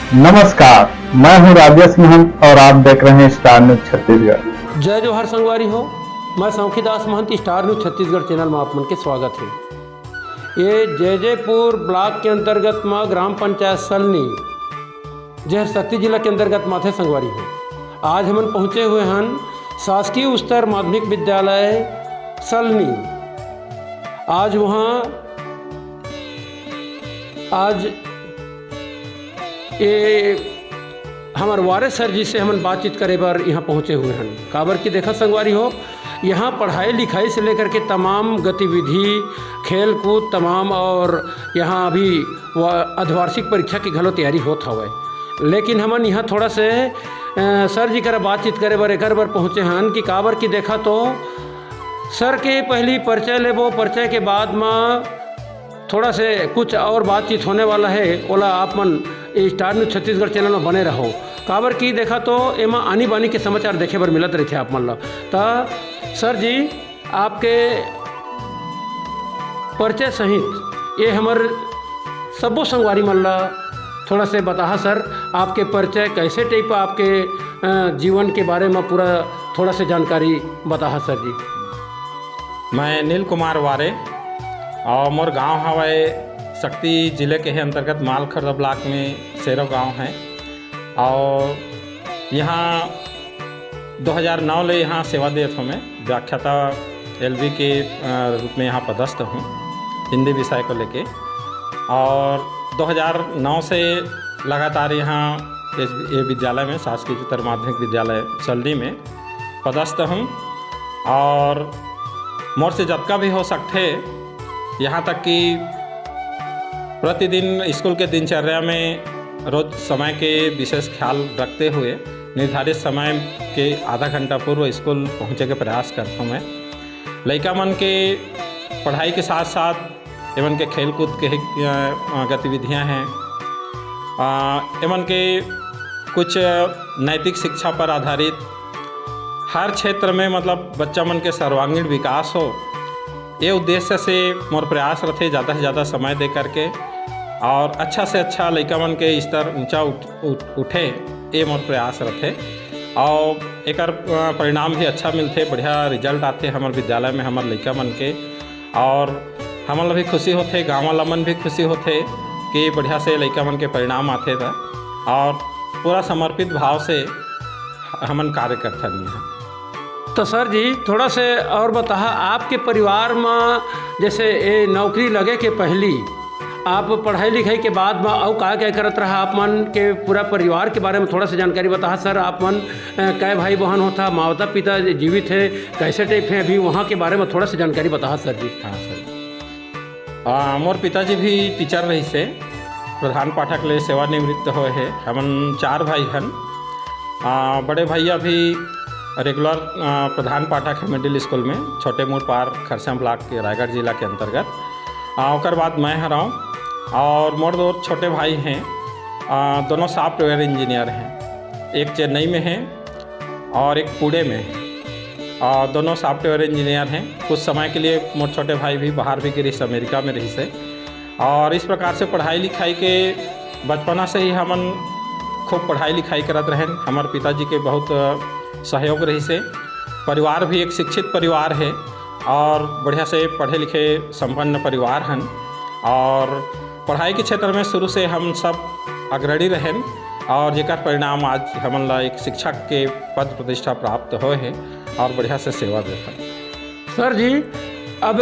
नमस्कार, मैं हूं राजेश महंत और आप देख रहे हैं स्टार न्यूज छत्तीसगढ़। जय जोहर संगवारी हो। मैं सौखीदास महंत स्टार न्यूज छत्तीसगढ़ चैनल में आप मन के स्वागत है। ये जयजयपुर ब्लॉक के अंतर्गत में ग्राम पंचायत सलनी जहर शक्ति जिला के अंतर्गत माथे संगवारी हो। आज हम पहुँचे हुए हैं शासकीय उच्चतर माध्यमिक विद्यालय सलनी। आज ये हमारे वारे सर जी से हम बातचीत करे बार यहाँ पहुँचे हुए हैं। काबर की देखा संगवारी हो, यहाँ पढ़ाई लिखाई से लेकर के तमाम गतिविधि, खेल कूद तमाम, और यहाँ अभी अर्धवार्षिक परीक्षा की घलो तैयारी होत हवे। लेकिन हमन यहाँ थोड़ा से सर जी करा बातचीत करे बार एक बार पहुँचे हैं कि काबर की देखा तो सर के पहली परिचय लेबो, परिचय के बाद में थोड़ा से कुछ और बातचीत होने वाला है। ओला आप मन स्टार न्यूज छत्तीसगढ़ चैनल में बने रहो। काबर की देखा तो एमा आनी बानी के समाचार देखे बर मिलत रहे आप मन ला। तो सर जी आपके परिचय सहित ये हमार सबो संगवारी मन ला थोड़ा से बताहा सर, आपके परिचय कैसे टाइप आपके जीवन के बारे में पूरा थोड़ा से जानकारी बताहा सर जी। मैं नील कुमार वारे और मोर गांव हवे शक्ति जिले के अंतर्गत मालखर्द ब्लॉक में सेरो गांव है। और यहाँ 2009 ले यहाँ सेवा देत हूँ। मैं व्याख्याता LV के रूप में यहाँ पदस्थ हूँ हिंदी विषय को लेके। और 2009 से लगातार यहाँ ये विद्यालय में शासकीय उच्चतर माध्यमिक विद्यालय सलनी में पदस्थ हूँ। और मोर से जतका भी हो सकते यहाँ तक कि प्रतिदिन स्कूल के दिनचर्या में रोज समय के विशेष ख्याल रखते हुए निर्धारित समय के आधा घंटा पूर्व स्कूल पहुँचे के प्रयास करता हूँ। मैं लड़का मन के पढ़ाई के साथ साथ एवं के खेल कूद के गतिविधियाँ हैं। एवं के कुछ नैतिक शिक्षा पर आधारित हर क्षेत्र में मतलब बच्चा मन के सर्वांगीण विकास हो, ये उद्देश्य से मोर प्रयास रहते ज़्यादा से ज़्यादा समय दे करके और अच्छा से अच्छा लड़का मन के स्तर ऊंचा उठे, ये मोर प्रयास रहते। और एक परिणाम भी अच्छा मिलते, बढ़िया रिजल्ट आते हमारे विद्यालय में हमारे लड़का मन के। और हमन भी खुशी होते, गाँव वाला मन भी खुशी होते कि बढ़िया से लड़का मन के परिणाम आते था। और पूरा समर्पित भाव से हमन कार्य करता नहीं है। तो सर जी थोड़ा से और बताहा, आपके परिवार में जैसे ये नौकरी लगे के पहली आप पढ़ाई लिखाई के बाद में और क्या करत रहा आप मन के पूरा परिवार के बारे में थोड़ा सा जानकारी बताहा सर। आप मन कै भाई बहन होता, माता पिता जीवित है, कैसे टाइप है अभी, वहाँ के बारे में थोड़ा सा जानकारी बताहा सर जी। हाँ सर, मोर पिताजी भी टीचर रही से प्रधान पाठक ले सेवानिवृत्त हुए है। हमन 4 भाई हन। बड़े भैया भी रेगुलर प्रधान पाठक है मिडिल स्कूल में, छोटे मोड़ पार खरसाम ब्लॉक के रायगढ़ जिला के अंतर्गत। उसके बाद मैं हराऊँ और मोर 2 छोटे भाई हैं, दोनों सॉफ्टवेयर इंजीनियर हैं। एक चेन्नई में है और एक पुणे में है। दोनों सॉफ्टवेयर इंजीनियर हैं। कुछ समय के लिए मोर छोटे भाई भी बाहर भी गिरी, अमेरिका में रही से। और इस प्रकार से पढ़ाई लिखाई के बचपना से ही हमन खूब पढ़ाई लिखाई करत रहें। हमारे पिताजी के बहुत सहयोग रही से। परिवार भी एक शिक्षित परिवार है और बढ़िया से पढ़े लिखे संपन्न परिवार हैं। और पढ़ाई के क्षेत्र में शुरू से हम सब अग्रणी रहें और जेकर परिणाम आज हमन ला एक शिक्षक के पद प्रतिष्ठा प्राप्त हुए है और बढ़िया से सेवा देते। सर जी अब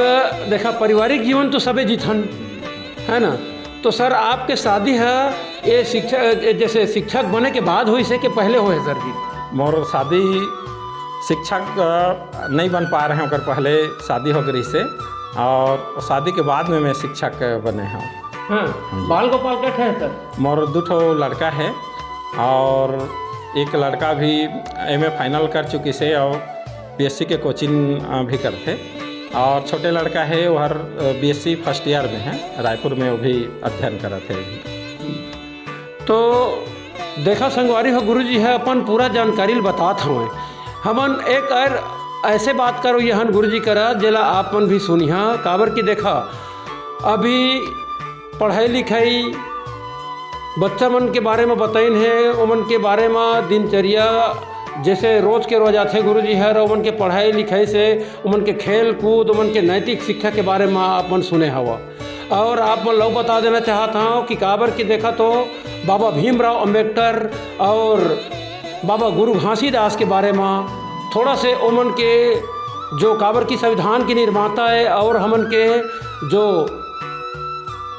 देखा पारिवारिक जीवन तो सबे जीतन है ना, तो सर आपके शादी है ये शिक्षक जैसे शिक्षक बने के बाद हुई से कि पहले हुए सर जी? मोर शादी शिक्षक नहीं बन पा रहे हैं, अगर पहले शादी हो गई से और शादी के बाद में मैं शिक्षक बने हैं। हाँ, बाल गोपाल का है सर? मोर 2 लड़का है और एक लड़का भी MA फाइनल कर चुकी से और BSc के कोचिंग भी करते। और छोटे लड़का है वो हर BSc फर्स्ट ईयर में है, रायपुर में वो भी अध्ययन करते हैं। तो देखा संगवारी हो, गुरुजी है अपन पूरा जानकारी बतात हमें। हमन एक और ऐसे बात करो यहन गुरुजी करा जेला आपन भी सुनिहा। काबर की देखा अभी पढ़ाई लिखाई बच्चा मन के बारे में बताइन है, उमन के बारे में दिनचर्या जैसे रोज के रोज आते गुरुजी हर, उमन के पढ़ाई लिखाई से, उमन के खेल कूद, उमन के नैतिक शिक्षा के बारे में आप मन सुने हवा। और आप मन लोग बता देना चाहता हूँ कि काबर की देखा तो बाबा भीमराव अंबेडकर और बाबा गुरु घासीदास के बारे में थोड़ा से उमन के जो काबर की संविधान के निर्माता है और हमन के जो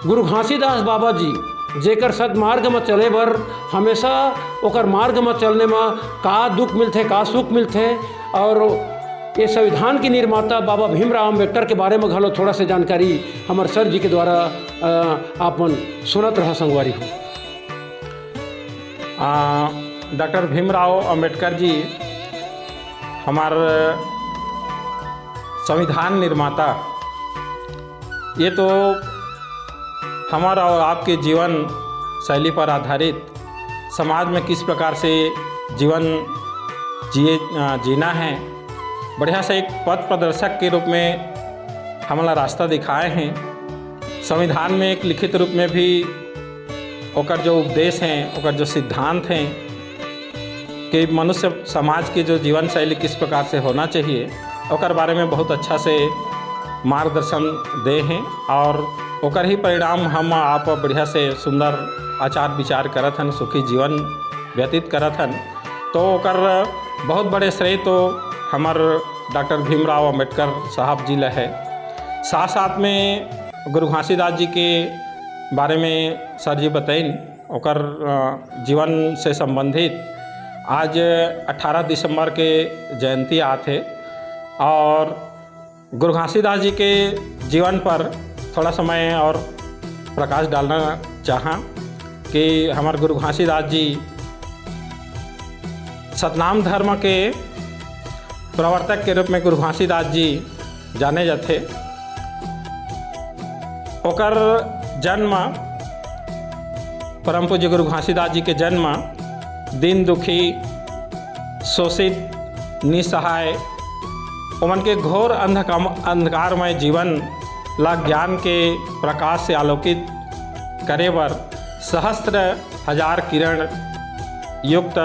गुरु घासीदास बाबा जी जेकर सदमार्ग में चले बर हमेशा ओकर मार्ग में चलने में का दुख मिलते का सुख मिलते, और ये संविधान के निर्माता बाबा भीमराव अंबेडकर के बारे में घलो थोड़ा से जानकारी हमारे सर जी के द्वारा आपन सुनत रहा संगवारी हो। डॉक्टर भीमराव अंबेडकर जी हमारे संविधान निर्माता, ये तो हमारा और आपके जीवन शैली पर आधारित समाज में किस प्रकार से जीवन जीना है, बढ़िया से एक पथ प्रदर्शक के रूप में हमारा रास्ता दिखाए हैं। संविधान में एक लिखित रूप में भी ओकर जो उपदेश हैं, ओकर जो सिद्धांत हैं कि मनुष्य समाज की जो जीवन शैली किस प्रकार से होना चाहिए, ओकर बारे में बहुत अच्छा से मार्गदर्शन दे हैं, और ओकर ही परिणाम हम आप बढ़िया से सुंदर आचार विचार करत हन, सुखी जीवन व्यतीत करत हन। तो ओकर बहुत बड़े श्रेय तो हमार डॉक्टर भीमराव अंबेडकर साहब जी ला है। साथ साथ में गुरु घासीदास जी के बारे में सर जी बताइन, ओकर जीवन से संबंधित आज 18 दिसंबर के जयंती आते, और गुरु घासीदास जी के जीवन पर थोड़ा समय और प्रकाश डालना चाहा कि हमारे गुरु घासीदास जी सतनाम धर्म के प्रवर्तक के रूप में गुरु घासीदास जी जाने जाते। ओकर जन्म, परम पूज्य गुरु घासीदास जी के जन्म दीन दुखी, शोषित, निसहाय, उमन के घोर अंधकारमय जीवन ला ज्ञान के प्रकाश से आलोकित करे बर सहस्त्र हजार किरण युक्त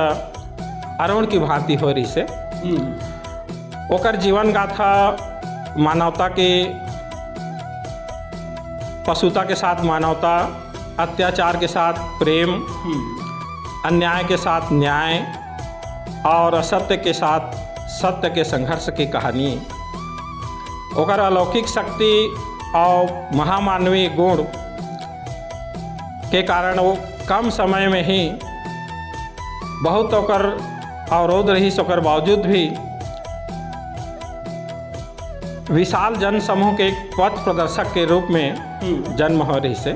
अरुण की भांति हो रही से। ओकर जीवन गाथा मानवता के, पशुता के साथ मानवता, अत्याचार के साथ प्रेम, अन्याय के साथ न्याय और असत्य के साथ सत्य के संघर्ष की कहानी। ओकर अलौकिक शक्ति और महामानवीय गुण के कारण वो कम समय में ही बहुत ओकर अवरोध रही, ओकर बावजूद भी विशाल जन समूह के एक पथ प्रदर्शक के रूप में जन्म हो रही से,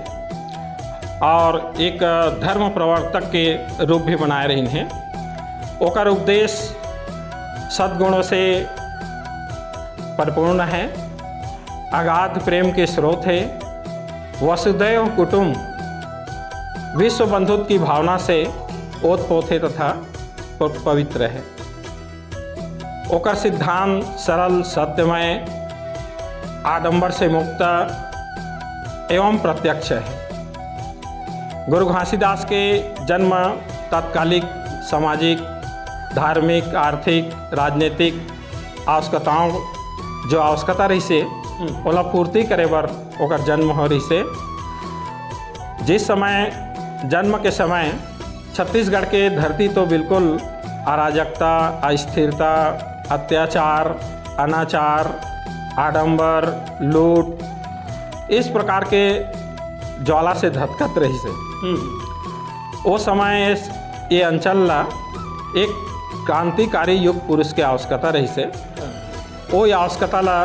और एक धर्म प्रवर्तक के रूप भी बनाए रही हैं। ओकर उपदेश सद्गुणों से परिपूर्ण है, अगाध प्रेम के स्रोत है, वसुदैव कुटुंब विश्व बंधुत्व की भावना से ओतप्रोत है तथा पवित्र है। ओकर सिद्धांत सरल, सत्यमय, आडंबर से मुक्त एवं प्रत्यक्ष है। गुरु घासीदास के जन्म तात्कालिक सामाजिक, धार्मिक, आर्थिक, राजनीतिक आवश्यकताओं जो आवश्यकता रही से ओला पूर्ति करे बर ओकर जन्म हो रही से। जिस समय जन्म के समय छत्तीसगढ़ के धरती तो बिल्कुल अराजकता, अस्थिरता, अत्याचार, अनाचार, आडंबर, लूट, इस प्रकार के ज्वाला से धधकत रही से। वो समय ये अंचल ला एक क्रांतिकारी युग पुरुष के आवश्यकता रही से। वो आवश्यकता ला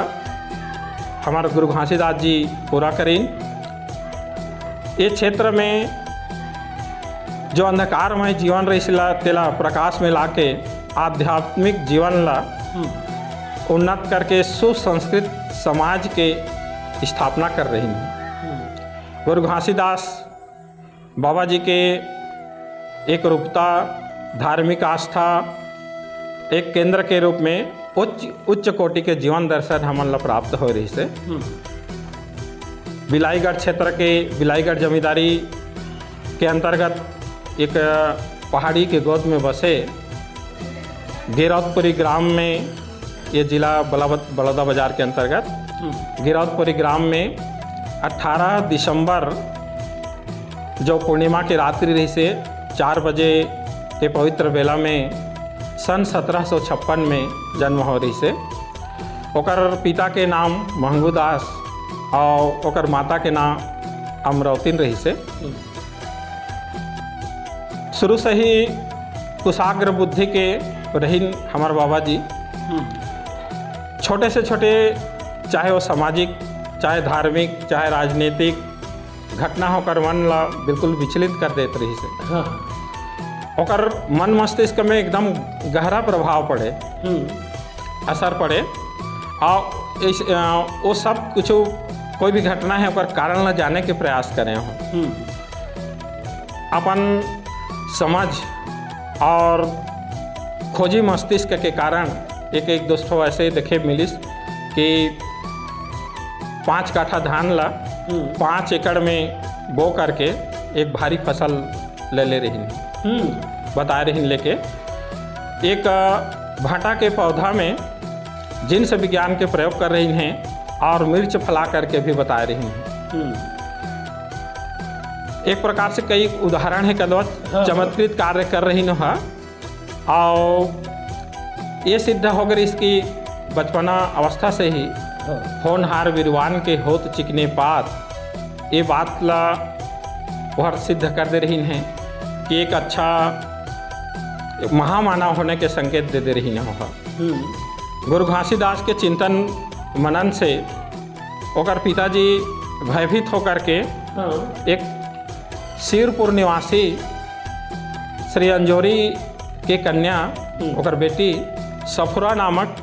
हमारे गुरु घासीदास जी पूरा करीन। ये क्षेत्र में जो अंधकारमय जीवन रही ला तेला प्रकाश में लाके आध्यात्मिक जीवन ला उन्नत करके सुसंस्कृत समाज के स्थापना कर रही हैं। गुरु घासीदास बाबा जी के एक रूपता, धार्मिक आस्था, एक केंद्र के रूप में उच्च कोटि के जीवन दर्शन हमन ला प्राप्त हो रही से। बिलाईगढ़ क्षेत्र के बिलाईगढ़ जमींदारी के अंतर्गत एक पहाड़ी के गोद में बसे गिरौदपुरी ग्राम में, ये जिला बलौदाबाजार के अंतर्गत गिरौदपुरी ग्राम में 18 दिसंबर जो पूर्णिमा की रात्रि रही से 4 बजे के पवित्र बेला में सन 1756 में जन्म हो रही से। ओकर पिता के नाम महंगू दास और ओकर माता के नाम अमरौतीन रही से। शुरू से ही कुशाग्र बुद्धि के रहीन हमार बाबा जी। छोटे से छोटे, चाहे वो सामाजिक, चाहे धार्मिक, चाहे राजनीतिक घटना होकर मन ला बिल्कुल विचलित कर देते रही से। ओकर मन मस्तिष्क में एकदम गहरा प्रभाव पड़े, असर पड़े और वो सब कुछ कोई भी घटना है ओकर कारण ला जाने के प्रयास करें हो। अपन समझ और खोजी मस्तिष्क के कारण एक दोस्तों ऐसे देखे मिलिस कि 5 काठा धान ला 5 एकड़ में बो करके एक भारी फसल ले रही, बता रही लेके एक भाटा के पौधा में जिनस विज्ञान के प्रयोग कर रही हैं और मिर्च फैला करके भी बता रही हैं। एक प्रकार से कई उदाहरण है कदवत चमत्कृत कार्य कर रही है और ये सिद्ध हो गई इसकी बचपना अवस्था से ही होनहार विद्वान के होत चिकने पात, ये बात ला वह सिद्ध कर दे रही हैं कि एक अच्छा महामानव होने के संकेत दे रही है। गुरु घासीदास के चिंतन मनन से ओकर पिताजी भयभीत होकर के एक सिरपुर निवासी श्री अंजोरी के कन्या ओकर बेटी सफुरा नामक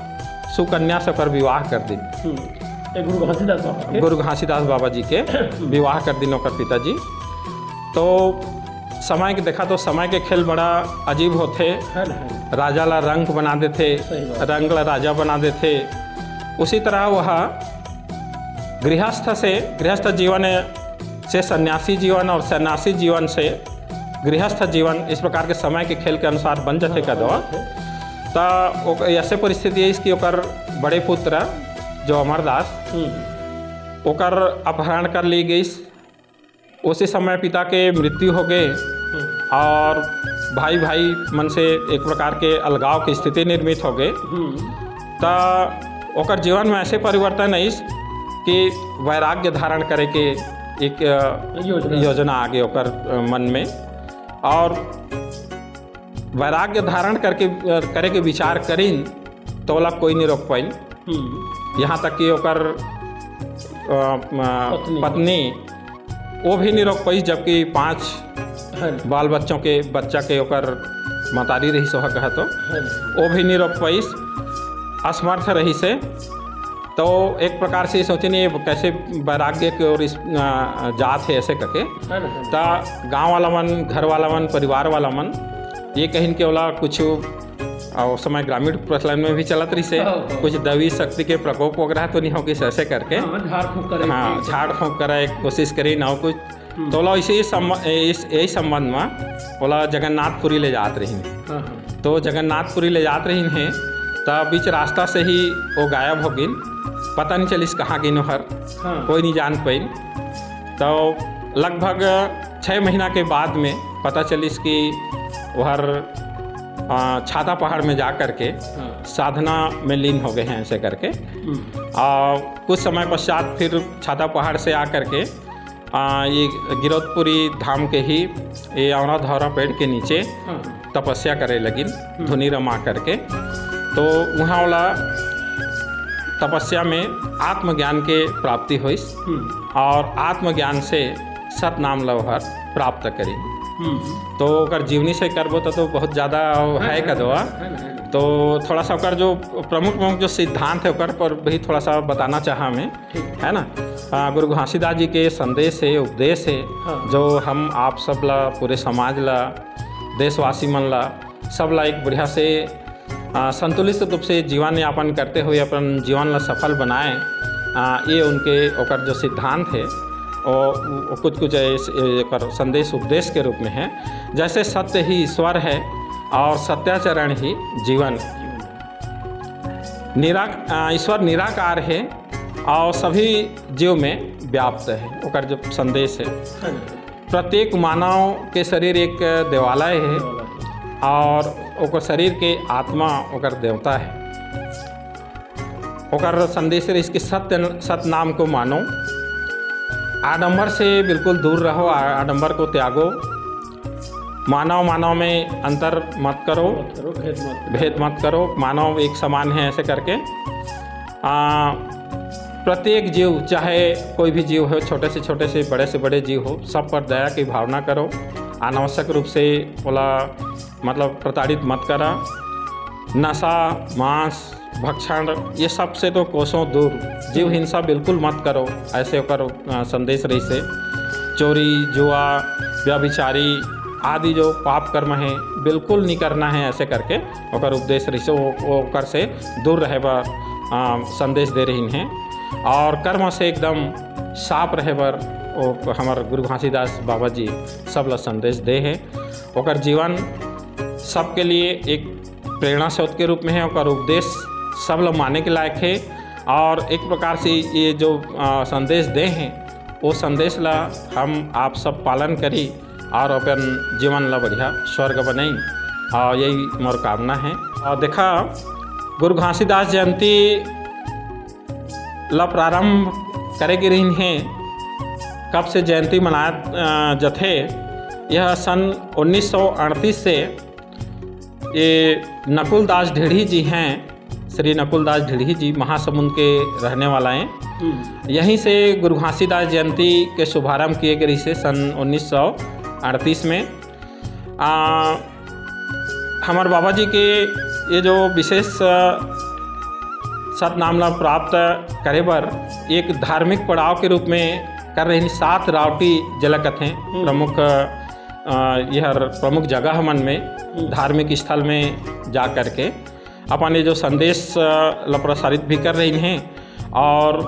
सुकन्या से ओकर विवाह कर दी। गुरु घासीदास बाबा जी के विवाह कर दी ओकर पिताजी। तो समय के देखा तो समय के खेल बड़ा अजीब होते। राजा ला रंग बना देते, रंग ला राजा बना देते। उसी तरह वह गृहस्थ जीवन से सन्यासी जीवन और सन्यासी जीवन से गृहस्थ जीवन, इस प्रकार के समय के खेल के अनुसार बन जाते का दवा। तो ऐसे परिस्थिति है इसकी ओकर बड़े पुत्र जो अमरदास ओकर अपहरण कर ली गई। उसी समय पिता के मृत्यु हो गए और भाई भाई मन से एक प्रकार के अलगाव की स्थिति निर्मित हो गए। तो ओकर जीवन में ऐसे परिवर्तन है कि वैराग्य धारण करे के एक योजना आ गई ओकर मन में और वैराग्य धारण करे के विचार करीन तो ओला कोई नहीं रोक पाइन। यहाँ तक कि ओकर पत्नी वो भी नहीं रोक पाई, जबकि 5 बाल बच्चा के ओकर मतारी रही सोहा कहा तो वो भी नहीं रोक पाई, असमर्थ रही से। तो एक प्रकार से सोचे नहीं कैसे वैराग्य की ओर जात है ऐसे करके। तो गांव वाला मन, घर वाला मन, परिवार वाला मन ये कहीं के वाला कुछ और समय ग्रामीण प्रचलन में भी चलत रही से कुछ दैवी शक्ति के प्रकोप वगैरह तो नहीं होगी ऐसे करके। झाड़ फूँक करे कोशिश करी ना कुछ। तो बोला यही संबंध में बोला जगन्नाथपुरी ले जात रही। तो जगन्नाथपुरी ले जात रही हैं तब बीच रास्ता से ही वो गायब हो गई। पता नहीं चलिस कहाँ गई हर, कोई नहीं जान पाई। तो लगभग 6 महीना के बाद में पता चलिस कि वह छाता पहाड़ में जा कर के साधना में लीन हो गए हैं ऐसे करके। और कुछ समय पश्चात फिर छाता पहाड़ से आकर के ये गिरौदपुरी धाम के ही ये औरा धौरा पेड़ के नीचे तपस्या करे लगी धुनी रमा करके। तो वहाँ वाला तपस्या में आत्मज्ञान के प्राप्ति हुई और आत्मज्ञान से सतनाम लवहर प्राप्त करी। तो अगर जीवनी से करबो तो बहुत ज़्यादा है का दवा। तो थोड़ा सा अगर जो प्रमुख जो सिद्धांत है उकर पर भी थोड़ा सा बताना चाहा मैं, है ना। गुरु घासीदास जी के संदेश है, उपदेश है, जो हम आप सब ला, पूरे समाज ला, देशवासी मन ला, सब ला एक बढ़िया से संतुलित रूप से जीवन यापन करते हुए अपन जीवन ला सफल बनाएं। ये उनके ओकर जो सिद्धांत है और कुछ ऐसे संदेश उपदेश के रूप में है। जैसे सत्य ही ईश्वर है और सत्याचरण ही जीवन। ईश्वर निराकार है और सभी जीव में व्याप्त है। ओकर जो संदेश है, प्रत्येक मानव के शरीर एक देवालय है और ओकर शरीर के आत्मा ओकर देवता है। ओकर संदेश है इसके सत्य नाम को मानो, आडंबर से बिल्कुल दूर रहो, आडंबर को त्यागो, मानव में अंतर मत करो, भेद मत करो, मानव एक समान है ऐसे करके प्रत्येक जीव, चाहे कोई भी जीव हो, छोटे से बड़े जीव हो, सब पर दया की भावना करो। अनावश्यक रूप से बोला मतलब प्रताड़ित मत करा। नशा, मांस, भक्षण ये सब से तो कोसों दूर, जीव हिंसा बिल्कुल मत करो, ऐसे ओकर संदेश रही से। चोरी, जुआ, व्यभिचारी आदि जो पाप कर्म है बिल्कुल नहीं करना है, ऐसे करके ओकर उपदेश रही से वो ओकर से दूर रहे बर संदेश दे रही हैं। और कर्म से एकदम साफ रहे बर वो हमार गुरु घासीदास बाबा जी सब ला संदेश दे हैं। ओकर जीवन सबके लिए एक प्रेरणा स्रोत के रूप में है। ओकर उपदेश सब लोग माने के लायक है और एक प्रकार से ये जो संदेश दे हैं वो संदेश ला हम आप सब पालन करी और अपन जीवन ला बढ़िया स्वर्ग बनाई, और यही मोर कामना है। और देखा गुरु घासीदास जयंती ला प्रारंभ करे की रही हैं। कब से जयंती मनाया जथे, यह सन 1938 से ये नकुल दास ढीढ़ी जी हैं, श्री नकुल दास ढीढ़ी जी महासमुंद के रहने वाला हैं। यहीं से गुरु घासीदास जयंती के शुभारंभ किए गए से सन 1938 में। हमारे बाबा जी के ये जो विशेष सतनाम लाभ प्राप्त करे बर एक धार्मिक पड़ाव के रूप में कर रही 7 रावटी जलकथें प्रमुख यह प्रमुख जगह मन में धार्मिक स्थल में जा कर के अपन ये जो संदेश प्रसारित भी कर रही हैं और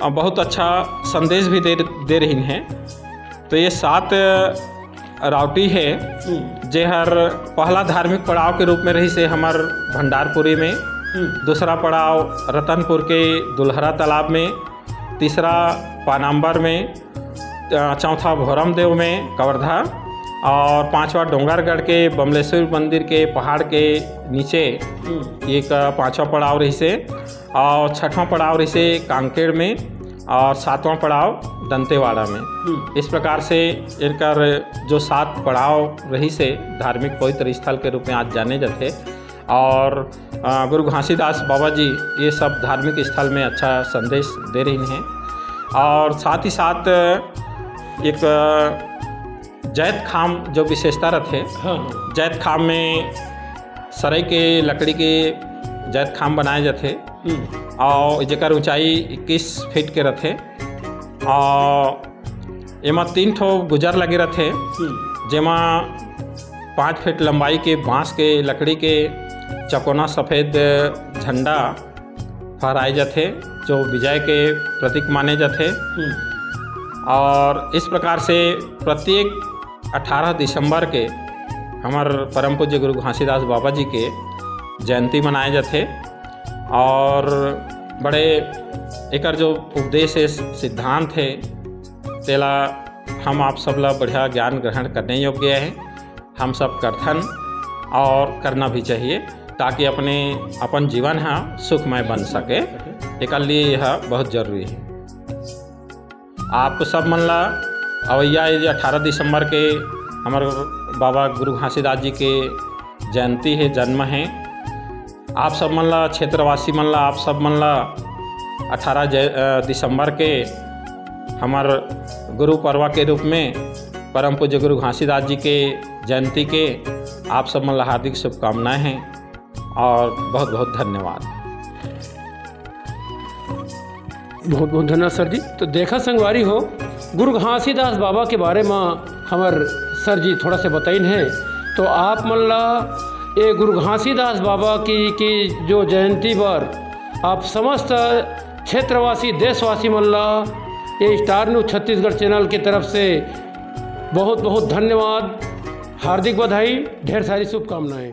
बहुत अच्छा संदेश भी दे रही हैं। तो ये 7 रावटी है जे हर पहला धार्मिक पड़ाव के रूप में रही से हमार भंडारपुरी में, दूसरा पड़ाव रतनपुर के दुल्हरा तालाब में, तीसरा पानाम्बर में, चौथा भोरमदेव में कवर्धा, और 5वां डोंगरगढ़ के बमलेश्वर मंदिर के पहाड़ के नीचे एक 5वां पड़ाव रही से, और 6वां पड़ाव रही से कांकेड़ में, और 7वां पड़ाव दंतेवाड़ा में। इस प्रकार से इनका जो 7 पड़ाव रही से धार्मिक पवित्र स्थल के रूप में आज जाने जाते। और गुरु घासीदास बाबा जी ये सब धार्मिक स्थल में अच्छा संदेश दे रही हैं। और साथ ही साथ एक जैत खाम जो विशेषता रहते, जैत खाम में सराय के लकड़ी के जैत खाम बनाए जाते और जेकर ऊंचाई 21 फीट के रहते और एमा 3 ठो गुजर लगे रहते, जेमा 5 फीट लंबाई के बांस के लकड़ी के चकोना सफ़ेद झंडा फहराए जाते जो विजय के प्रतीक माने जाते। और इस प्रकार से प्रत्येक 18 दिसंबर के हमार परम पूज्य गुरु घासीदास बाबा जी के जयंती मनाए जाते और बड़े एकर जो उपदेश है सिद्धांत है तेला हम आप सब ला बढ़िया ज्ञान ग्रहण करने योग्य है। हम सब करथन और करना भी चाहिए ताकि अपन जीवन है सुखमय बन सके। एक लिए यह बहुत जरूरी है। आप सब मन ला अवैया 18 दिसंबर के हमारे बाबा गुरु घासीदास जी के जयंती है, जन्म है। आप सब मन ला क्षेत्रवासी मन ला आप सब मन ला 18 दिसंबर के हमार गुरु पर्व के रूप में परम पूज्य गुरु घासीदास जी के जयंती के आप सब मन ला हार्दिक शुभकामनाएं हैं और बहुत बहुत धन्यवाद। बहुत बहुत धन्यवाद सर जी। तो देखा संगवारी हो गुरु घासीदास बाबा के बारे में हमार सर जी थोड़ा से बताइन है। तो आप मन ला ये गुरु घासीदास बाबा की जो जयंती पर आप समस्त क्षेत्रवासी देशवासी मन ला ये स्टार न्यूज़ छत्तीसगढ़ चैनल की तरफ से बहुत बहुत धन्यवाद, हार्दिक बधाई, ढेर सारी शुभकामनाएं।